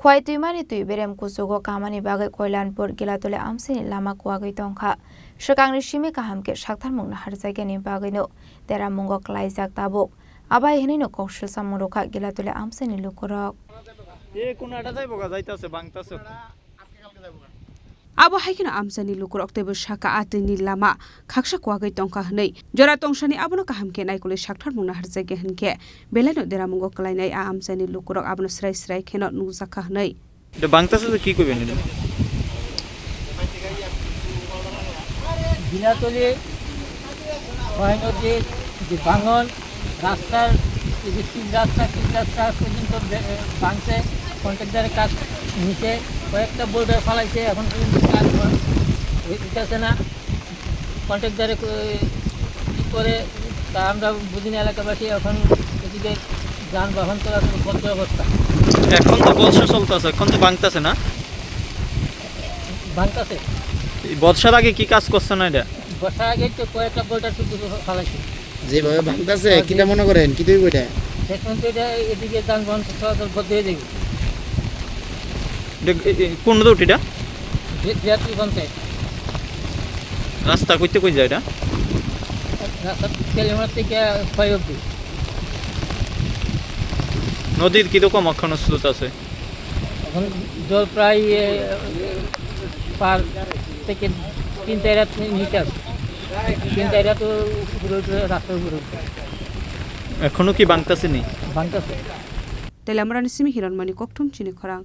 Khowai Twimani Berem Kuchukgo Kamani bagwi Kalyanpur Gilatali Amchaini Lama kuwagwi Tongkha Khorang Shimi kahamke saktarmungna harjaigani bagwino teramungo klaijak tabuk abai hinino kaushal samurokha Gilatali Amchaini lukurok Abo haikino Amchaini lukurok tebo saka atini lama khaksa kuwagwi Tongkha hnei jora tongshani abono kahamke naikole saktarmungna harjaige hinke belano teramungo klainai a Amchaini lukurok abono srai srai kheno nujaka hnei এটা বাংতাছে তো কি কইবেন এটা গিলাতলি খোয়াই নদীর যে ভাঙন রাস্তার যে তিন রাস্তা পর্যন্ত ভাঙছে কন্ট্রাক্টরের কাজ নিচে কয়েকটা বোর্ডার ফালাইছে এখন পর্যন্ত কাজ হইতেছে না কন্ট্রাক্টরে কি করে তা আমরা বুঝিনি এলাকাবাসী এখন এদিকে যানবাহন চলাচল বন্ধ অবস্থা এখন তো বর্ষা চলতেছে এখন তো ভাঙতাছে না ভাঙতাছে বর্ষার আগে কি কাজ করছে না এটা বর্ষার আগে তো কয়েকটা বোর্ডার ফালাইছে যেভাবে ভাঙতাছে কিটা মনে করেন কি তুই কইটা এখন তো এটা এদিকে যানবাহন চলাচল বন্ধ হয়ে যাবে কোন রোড এটা বিরাটি পঞ্চায়েত রাস্তা কইতে কই যায় এটা রাস্তা তেলেমার থেকে খোয়াই অব্দি নদীর কিরকম এখনো স্রোত আছে এখন জল প্রায় পার থেকে 3-4 মিটার 3-4 তো রাস্তার উপরে এখনো কি ভাঙতাছে নি ভাঙতাছে Telamrani simi hiranmani koktum Chini Khorang